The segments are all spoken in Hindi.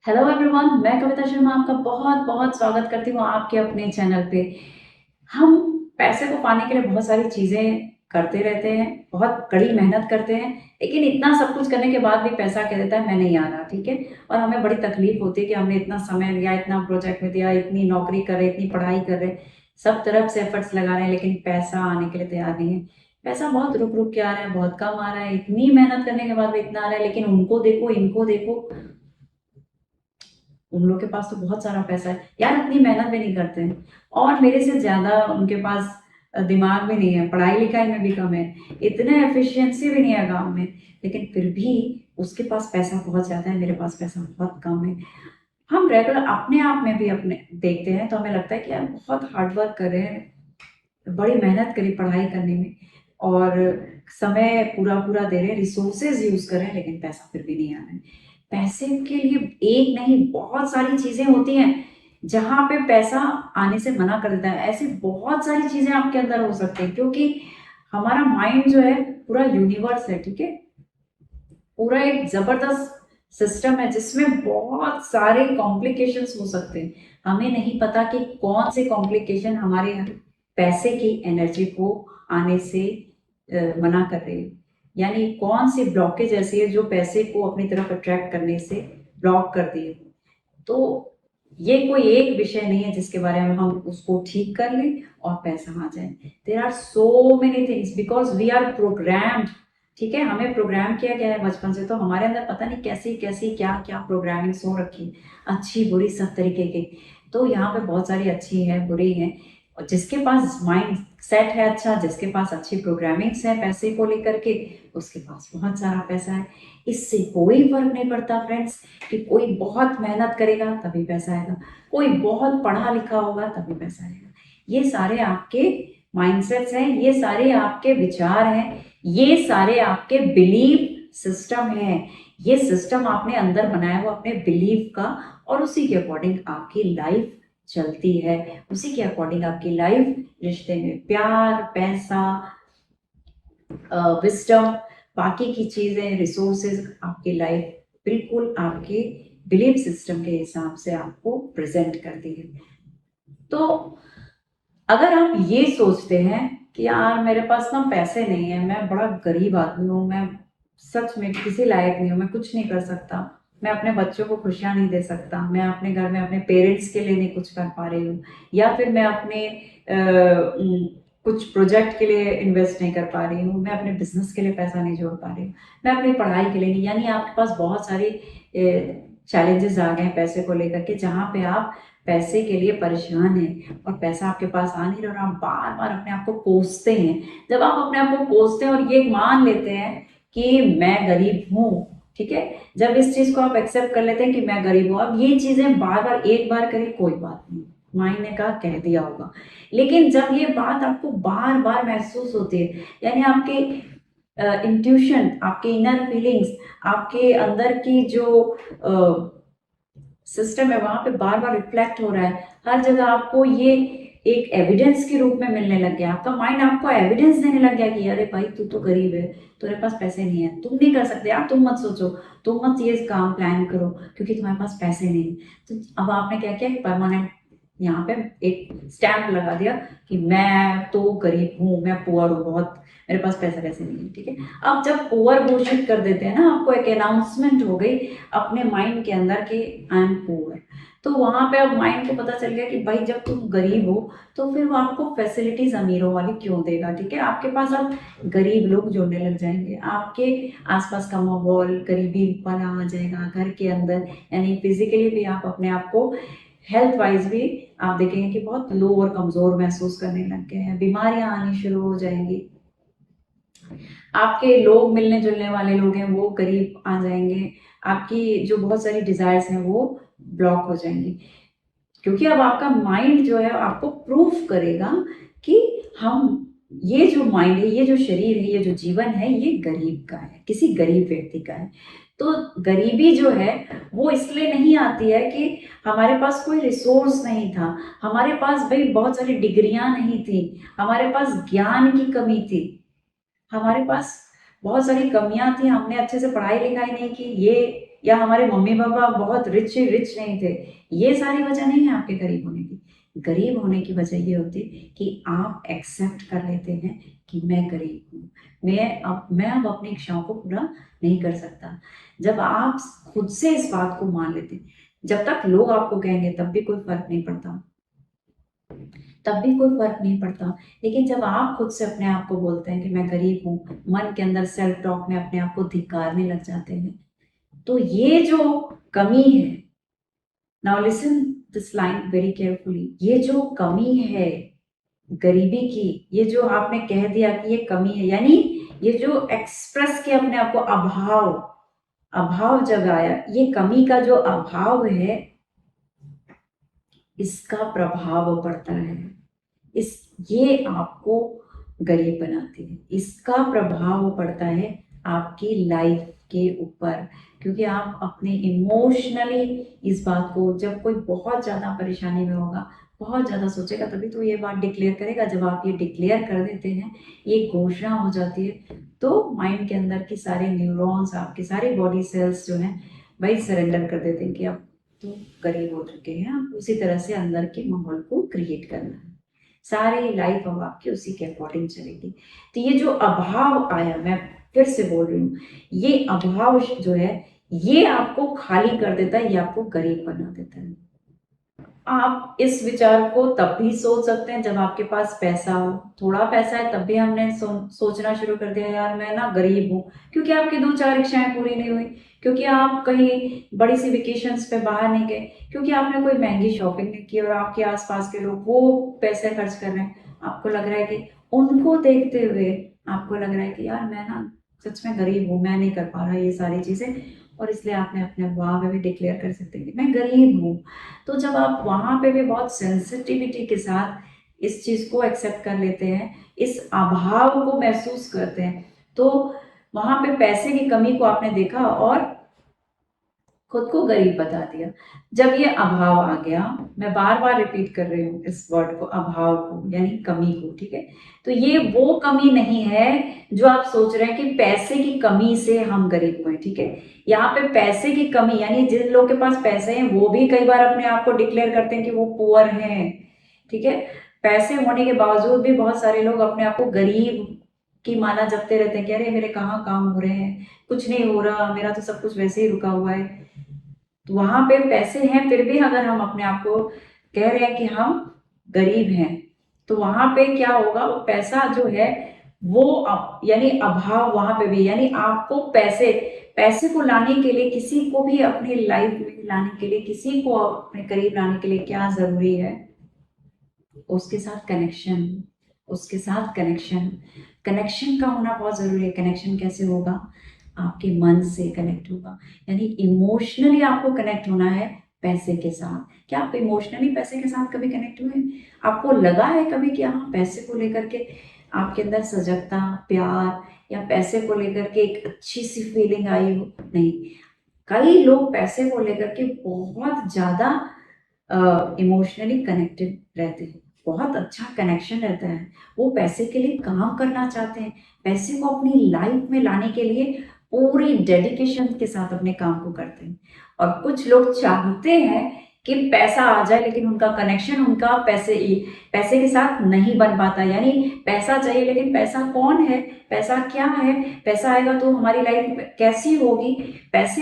हेलो एवरीवन, मैं कविता शर्मा आपका बहुत बहुत स्वागत करती हूँ आपके अपने चैनल पे। हम पैसे को पाने के लिए बहुत सारी चीज़ें करते रहते हैं, बहुत कड़ी मेहनत करते हैं, लेकिन इतना सब कुछ करने के बाद भी पैसा कह देता है मैं नहीं आ रहा, ठीक है। और हमें बड़ी तकलीफ होती है कि हमने इतना समय दिया, इतना प्रोजेक्ट में दिया, इतनी नौकरी कर रहे, इतनी पढ़ाई कर रहे, सब तरफ से एफर्ट्स लगा रहे हैं, लेकिन पैसा आने के लिए तैयार नहीं है। पैसा बहुत रुक रुक के आ रहा है, बहुत कम आ रहा है, इतनी मेहनत करने के बाद भी इतना आ रहा है, लेकिन उनको देखो, इनको देखो, उन लोग के पास तो बहुत सारा पैसा है यार, इतनी मेहनत भी नहीं करते हैं और मेरे से ज्यादा उनके पास दिमाग भी नहीं है, पढ़ाई लिखाई में भी कम है, इतने एफिशिएंसी भी नहीं है गांव में, लेकिन फिर भी उसके पास पैसा बहुत ज्यादा है, मेरे पास पैसा बहुत कम है। हम रेगुलर अपने आप में भी अपने देखते हैं तो हमें लगता है कि यार बहुत हार्ड वर्क कर रहे हैं, बड़ी मेहनत करी पढ़ाई करने में और समय पूरा पूरा दे रहे हैं, रिसोर्सेज यूज कर रहे हैं, लेकिन पैसा फिर भी नहीं आ रहा है। पैसे के लिए एक नहीं बहुत सारी चीजें होती हैं जहां पे पैसा आने से मना कर देता है। ऐसी बहुत सारी चीजें आपके अंदर हो सकती है, क्योंकि हमारा माइंड जो है पूरा यूनिवर्स है, ठीक है। पूरा एक जबरदस्त सिस्टम है जिसमें बहुत सारे कॉम्प्लिकेशंस हो सकते हैं। हमें नहीं पता कि कौन से कॉम्प्लिकेशन हमारे पैसे की एनर्जी को आने से मना कर रहे हैं, यानी कौन सी ब्लॉकेज ऐसी है जो पैसे को अपनी तरफ अट्रैक्ट करने से ब्लॉक कर दिए। तो ये कोई एक विषय नहीं है जिसके बारे में हम उसको ठीक कर लें और पैसा आ जाए। There are so many things because we are programmed, ठीक है। हमें प्रोग्राम किया गया है बचपन से, तो हमारे अंदर पता नहीं कैसी कैसी क्या क्या प्रोग्रामिंग हो रखी है, अच्छी बुरी सब तरीके की। तो यहाँ पे बहुत सारी अच्छी है, बुरी है, और जिसके पास माइंड सेट है अच्छा, जिसके पास अच्छी प्रोग्रामिंग्स है पैसे को लेकर के, उसके पास बहुत सारा पैसा है। इससे कोई फर्क नहीं पड़ता फ्रेंड्स कि कोई बहुत मेहनत करेगा तभी पैसा आएगा, कोई बहुत पढ़ा लिखा होगा तभी पैसा आएगा। ये सारे आपके माइंडसेट्स हैं, ये सारे आपके विचार हैं, ये सारे आपके बिलीफ सिस्टम है। ये सिस्टम आपने अंदर बनाया हुआ अपने बिलीफ का, और उसी के अकॉर्डिंग आपकी लाइफ चलती है, उसी के अकॉर्डिंग आपकी लाइफ, रिश्ते में प्यार, पैसा, विस्डम, बाकी की चीजें, रिसोर्सेज, आपकी लाइफ बिल्कुल आपके बिलीफ सिस्टम के हिसाब से आपको प्रेजेंट करती है। तो अगर आप ये सोचते हैं कि यार मेरे पास ना पैसे नहीं है, मैं बड़ा गरीब आदमी हूँ, मैं सच में किसी लायक नहीं हूँ, मैं कुछ नहीं कर सकता, मैं अपने बच्चों को खुशियां नहीं दे सकता, मैं अपने घर में अपने पेरेंट्स के लिए नहीं कुछ कर पा रही हूँ, या फिर मैं अपने कुछ प्रोजेक्ट के लिए इन्वेस्ट नहीं कर पा रही हूँ, मैं अपने बिजनेस के लिए पैसा नहीं जोड़ पा रही हूँ, मैं अपनी पढ़ाई के लिए नहीं, यानी आपके पास बहुत सारी चैलेंजेस आ गए हैं पैसे को लेकर के, जहाँ पे आप पैसे के लिए परेशान हैं और पैसा आपके पास आ नहीं रहा और आप बार बार अपने आप को कोसते हैं। जब आप अपने आप को कोसते हैं और ये मान लेते हैं कि मैं गरीब हूँ, ठीक है, जब इस चीज को आप एक्सेप्ट कर लेते हैं कि मैं गरीब हूँ, अब ये चीजें बार बार एक बार करें कोई बात नहीं, माई ने कहा कह दिया होगा, लेकिन जब ये बात आपको बार बार महसूस होती है, यानी आपके इंट्यूशन, आपके इनर फीलिंग्स, आपके अंदर की जो सिस्टम है वहां पे बार बार रिफ्लेक्ट हो रहा है, हर जगह आपको ये एक एविडेंस के रूप में मिलने लग गया, आपका माइंड आपको एविडेंस देने लग गया कि अरे भाई तू तो गरीब है, तेरे पास पैसे नहीं है, तुम नहीं कर सकते यार, तुम मत सोचो, तुम मत ये काम प्लान करो क्योंकि तुम्हारे पास पैसे नहीं। तो अब आपने क्या किया, परमानेंट यहाँ पे एक स्टैंप लगा दिया कि मैं तो गरीब हूँ, मैं पुअर हूँ बहुत, मेरे पास पैसा कैसे नहीं है, ठीक है। अब जब पुअर घोषित कर देते हैं ना, आपको एक अनाउंसमेंट हो गई अपने माइंड के अंदर कि आई एम पुअर, तो वहां पे अब माइंड को पता चल गया कि भाई जब तुम गरीब हो तो फिर वो आपको फैसिलिटीज अमीरों वाली क्यों देगा, ठीक है। आपके पास अब गरीब लोग जुड़ने लग जाएंगे, आपके आसपास का माहौल गरीबी वाला आ जाएगा घर के अंदर, यानी फिजिकली भी आप अपने आप को, हेल्थ वाइज भी आप देखेंगे कि बहुत लो और कमजोर महसूस करने लग गए हैं, बीमारियां आनी शुरू हो जाएंगी, आपके लोग मिलने जुलने वाले लोग हैं वो करीब आ जाएंगे, आपकी जो बहुत सारी डिजायर्स हैं वो ब्लॉक हो जाएंगी, क्योंकि अब आपका माइंड जो है आपको प्रूफ करेगा कि हम, ये जो माइंड है, ये जो शरीर है, ये जो जीवन है, ये गरीब का है, किसी गरीब व्यक्ति का है। तो गरीबी जो है वो इसलिए नहीं आती है कि हमारे पास कोई रिसोर्स नहीं था, हमारे पास भाई बहुत सारी डिग्रियां नहीं थी, हमारे पास ज्ञान की कमी थी, हमारे पास बहुत सारी कमियां थी, हमने अच्छे से पढ़ाई लिखाई नहीं की, ये या हमारे मम्मी पापा बहुत रिच नहीं थे, ये सारी वजह नहीं है आपके गरीब होने की। गरीब होने की वजह ये होती है कि आप एक्सेप्ट कर लेते हैं कि मैं गरीब हूँ, मैं अब अपनी इच्छाओं को पूरा नहीं कर सकता। जब आप खुद से इस बात को मान लेते हैं, जब तक लोग आपको कहेंगे तब भी कोई फर्क नहीं पड़ता, तब भी कोई फर्क नहीं पड़ता। लेकिन जब आप खुद से अपने आप को बोलते हैं कि मैं गरीब हूँ, मन के अंदर सेल्फ टॉक में अपने आप को धिक्कारने लग जाते हैं, तो ये जो कमी है, now listen this line very carefully, ये जो कमी है गरीबी की, ये जो आपने कह दिया कि ये कमी है, यानी ये जो एक्सप्रेस किया अपने आप को, अभाव, अभाव जगाया, ये कमी का जो अभाव है, इसका प्रभाव पड़ता है, इस ये आपको गरीब बनाती है, इसका प्रभाव पड़ता है आपकी लाइफ के ऊपर। क्योंकि आप अपने इमोशनली इस बात को, जब कोई बहुत ज़्यादा परेशानी में होगा, बहुत ज़्यादा सोचेगा, तभी तो ये बात डिक्लेयर करेगा। जब आप ये डिक्लेयर कर देते हैं, ये घोषणा हो जाती है, तो माइंड के अंदर की सारे न्यूरॉन्स, आपके सारे बॉडी सेल्स जो हैं वही सरेंडर कर देते हैं कि अब तो गरीब हो चुके हैं, आप उसी तरह से अंदर के माहौल को क्रिएट करना है, सारी लाइफ अब आपकी उसी के अकॉर्डिंग चलेगी। तो ये जो अभाव आया, मैं फिर से बोल रही हूँ, ये अभाव जो है ये आपको खाली कर देता है, ये आपको गरीब बना देता है। आप इस विचार को तब भी सोच सकते हैं जब आपके पास पैसा हो, थोड़ा पैसा है तब भी हमने सोचना शुरू कर दिया, यार मैं ना गरीब हूँ, क्योंकि आपकी 2-4 इच्छाएं पूरी नहीं हुई, क्योंकि आप कहीं बड़ी सी वेकेशंस पे बाहर नहीं गए, क्योंकि आपने कोई महंगी शॉपिंग नहीं की और आपके आसपास के लोग वो पैसे खर्च कर रहे हैं, आपको लग रहा है कि उनको देखते हुए आपको लग रहा है कि यार मैं ना सच में गरीब हूँ, मैं नहीं कर पा रहा ये सारी चीजें, और इसलिए आपने अपने वहां पे भी डिक्लेयर कर सकते हैं कि मैं गरीब हूँ। तो जब आप वहां पे भी बहुत सेंसिटिविटी के साथ इस चीज को एक्सेप्ट कर लेते हैं, इस अभाव को महसूस करते हैं, तो वहां पे पैसे की कमी को आपने देखा और खुद को गरीब बता दिया। जब ये अभाव आ गया, मैं बार बार रिपीट कर रही हूँ इस वर्ड को, अभाव को, यानी कमी को, ठीक है। तो ये वो कमी नहीं है जो आप सोच रहे हैं कि पैसे की कमी से हम गरीब हुए, ठीक है। यहाँ पे पैसे की कमी, यानी जिन लोग के पास पैसे हैं वो भी कई बार अपने आप को डिक्लेयर करते हैं कि वो पुअर हैं, ठीक है। पैसे होने के बावजूद भी बहुत सारे लोग अपने आप को गरीब की माला जपते रहते हैं कि अरे मेरे कहाँ काम हो रहे हैं, कुछ नहीं हो रहा, मेरा तो सब कुछ वैसे ही रुका हुआ है। तो वहां पे पैसे हैं, फिर भी अगर हम अपने आप को कह रहे हैं कि हम गरीब हैं, तो वहां पे क्या होगा, वो पैसा जो है वो यानी अभाव वहां पे भी, यानी आपको पैसे पैसे को लाने के लिए, किसी को भी अपनी लाइफ में लाने के लिए, किसी को अपने करीब लाने के लिए क्या जरूरी है, उसके साथ कनेक्शन, उसके साथ कनेक्शन, कनेक्शन का होना बहुत जरूरी है। कनेक्शन कैसे होगा, आपके मन से कनेक्ट होगा, यानी इमोशनली आपको कनेक्ट होना है पैसे के साथ। क्या आप इमोशनली पैसे के साथ कभी कनेक्ट हुए, आपको लगा है कभी कि हाँ पैसे को लेकर के आपके अंदर सजगता, प्यार, या पैसे को लेकर के एक अच्छी सी फीलिंग आई हो? नहीं। कई लोग पैसे को लेकर के बहुत ज्यादा इमोशनली कनेक्टेड रहते हैं, बहुत अच्छा कनेक्शन रहता है, वो पैसे के लिए काम करना चाहते हैं, पैसे को अपनी लाइफ में लाने के लिए पूरी डेडिकेशन के साथ अपने काम को करते हैं। और कुछ लोग चाहते हैं कि पैसा आ जाए, लेकिन उनका कनेक्शन उनका पैसे के साथ नहीं बन पाता, यानी पैसा चाहिए लेकिन पैसा कौन है, पैसा क्या है, पैसा आएगा तो हमारी लाइफ कैसी होगी, पैसे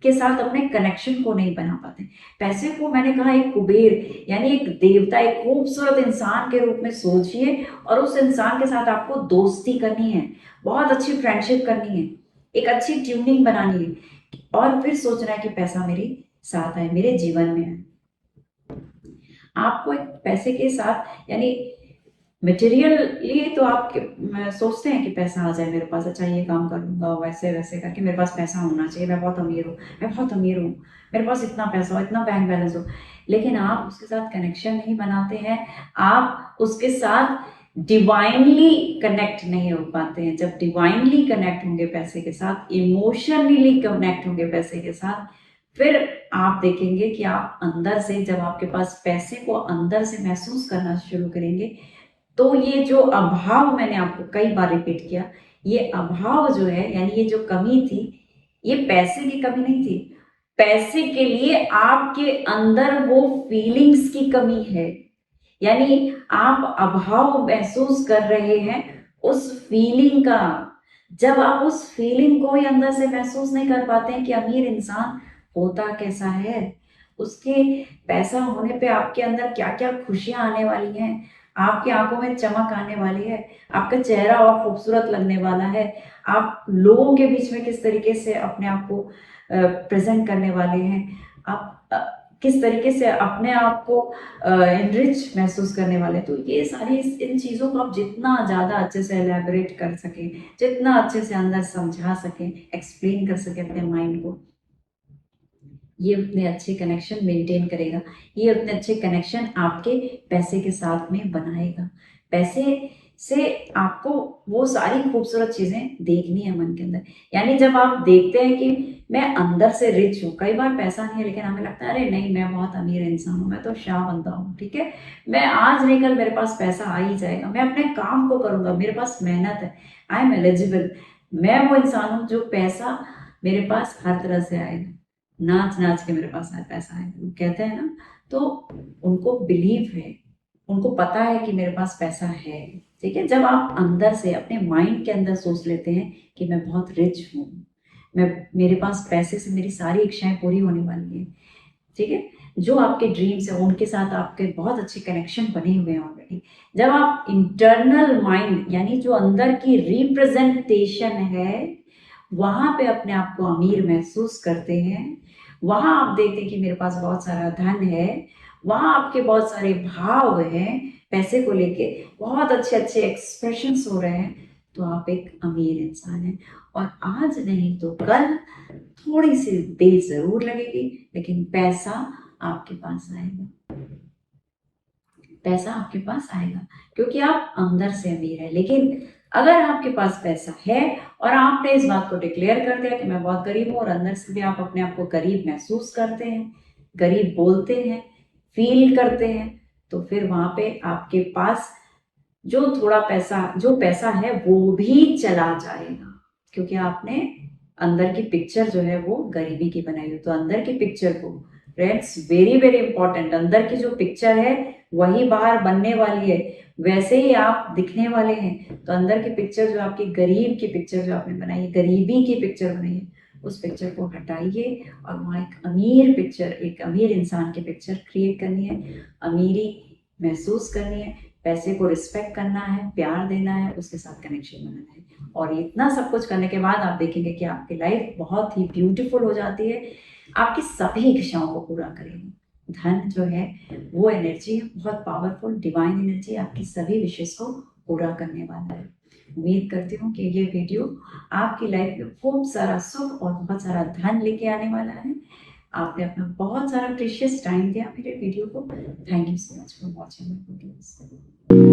के साथ अपने कनेक्शन को नहीं बना पाते। पैसे को मैंने कहा एक कुबेर, यानी एक देवता, एक खूबसूरत इंसान के रूप में सोचिए, और उस इंसान के साथ आपको दोस्ती करनी है, बहुत अच्छी फ्रेंडशिप करनी है, एक अच्छी ट्यूनिंग बनानी है, और फिर सोचना है कि पैसा मेरे साथ आए, मेरे जीवन में आए। आपको एक पैसे के साथ, यानी मटेरियली तो आप सोचते हैं कि पैसा आ जाए मेरे पास, अच्छा ये काम कर लूंगा, वैसे वैसे करके मेरे पास पैसा होना चाहिए, मैं बहुत अमीर हूँ, मैं बहुत अमीर हूँ, मेरे पास इतना पैसा हो, इतना बैंक बैलेंस हो। लेकिन आप उसके साथ कनेक्शन नहीं बनाते हैं, आप उसके साथ डिवाइनली कनेक्ट नहीं हो पाते हैं। जब डिवाइनली कनेक्ट होंगे पैसे के साथ, इमोशनली कनेक्ट होंगे पैसे के साथ, फिर आप देखेंगे कि आप अंदर से, जब आपके पास पैसे को अंदर से महसूस करना शुरू करेंगे, तो ये जो अभाव मैंने आपको कई बार रिपीट किया, ये अभाव जो है, यानी ये जो कमी थी, ये पैसे की कमी नहीं थी, पैसे के लिए आपके अंदर वो फीलिंग्स की कमी है। यानी आप अभाव महसूस कर रहे हैं उस फीलिंग का। जब आप उस फीलिंग को ही अंदर से महसूस नहीं कर पाते हैं कि अमीर इंसान होता कैसा है, उसके पैसा होने पे आपके अंदर क्या-क्या खुशियाँ आने वाली हैं, आपकी आँखों में चमक आने वाली है, आपका चेहरा और खूबसूरत लगने वाला है, आप लोगों के बीच में किस तरीके से अपने आप को प्रेज़ेंट करने वाले हैं, आप किस तरीके से अपने आप को एनरिच महसूस करने वाले। तो ये सारी इन चीज़ों को आप जितना ज़्यादा अच्छे से एलैबोरेट कर सकें, जितना अच्छे से अंदर समझा सकें, एक्सप्लेन कर सकें अपने माइंड को, ये उतने अच्छे कनेक्शन मेंटेन करेगा, ये उतने अच्छे कनेक्शन आपके पैसे के साथ में बनाएगा। पैसे से आपको वो सारी खूबसूरत चीज़ें देखनी है मन के अंदर। यानी जब आप देखते हैं कि मैं अंदर से रिच हूँ, कई बार पैसा नहीं है लेकिन हमें लगता है अरे नहीं मैं बहुत अमीर इंसान हूँ, मैं तो शाह बंदा हूँ, ठीक है? मैं आज नहीं कल मेरे पास पैसा आ ही जाएगा, मैं अपने काम को करूँगा, मेरे पास मेहनत है, आई एम एलिजिबल। मैं वो इंसान हूँ जो पैसा मेरे पास हर तरह से आएगा। नाच-नाच के मेरे पास पैसा है, वो कहते हैं ना, तो उनको बिलीव है, उनको पता है कि मेरे पास पैसा है, ठीक है? जब आप अंदर से अपने माइंड के अंदर सोच लेते हैं कि मैं बहुत रिच हूँ, मेरे पास पैसे से मेरी सारी इच्छाएँ पूरी होने वाली हैं, ठीक है? जो आपके ड्रीम्स हैं, उनके साथ आपके बहुत अच्छे कनेक्शन बने हुए हैं ऑलरेडी। जब आप इंटरनल माइंड यानी जो अंदर की रिप्रेज़ेंटेशन है, वहाँ पे अपने आप को अमीर महसूस करते हैं, वहाँ आप देखते हैं कि मेरे पास बहुत सारा धन है, वहाँ आपके बहुत सारे भाव हैं पैसे को लेके, बहुत अच्छे-अच्छे एक्सप्रेशंस हो रहे हैं, तो आप एक अमीर इंसान हैं। और आज नहीं तो कल थोड़ी-सी देर ज़रूर लगेगी, लेकिन पैसा आपके पास आएगा। पैसा आपके पास आएगा क्योंकि आप अंदर से अमीर हैं। लेकिन अगर आपके पास पैसा है और आपने इस बात को डिक्लेयर कर दिया कि मैं बहुत गरीब हूँ और अंदर से भी आप अपने आप को गरीब महसूस करते हैं, गरीब बोलते हैं, फ़ील करते हैं, तो फिर वहाँ पे आपके पास जो पैसा है वो भी चला जाएगा क्योंकि आपने अंदर की पिक्चर जो है वो गरीबी की बनाई हो। तो अंदर की पिक्चर को फ्रेंड्स वेरी वेरी इंपॉर्टेंट, अंदर की जो पिक्चर है वही बाहर बनने वाली है, वैसे ही आप दिखने वाले हैं। तो अंदर की पिक्चर जो आपकी गरीब की पिक्चर जो आपने बनाई है, गरीबी की पिक्चर बनाई है, उस पिक्चर को हटाइए और वहाँ एक अमीर पिक्चर, एक अमीर इंसान की पिक्चर क्रिएट करनी है, अमीरी महसूस करनी है, पैसे को रिस्पेक्ट करना है, प्यार देना है, उसके साथ कनेक्शन बनाना है। और इतना सब कुछ करने के बाद आप देखेंगे कि आपकी लाइफ बहुत ही ब्यूटीफुल हो जाती है, आपकी सभी इच्छाओं को पूरा करेगी। धन जो है वो एनर्जी है, बहुत पावरफुल डिवाइन एनर्जी, आपकी सभी विशेष को पूरा करने वाला है। उम्मीद करती हूँ कि ये वीडियो आपकी लाइफ में खूब सारा सुख और बहुत सारा धन लेके आने वाला है। आपने अपना बहुत सारा प्रीशियस टाइम दिया मेरे वीडियो को। Thank you so much for watching my videos.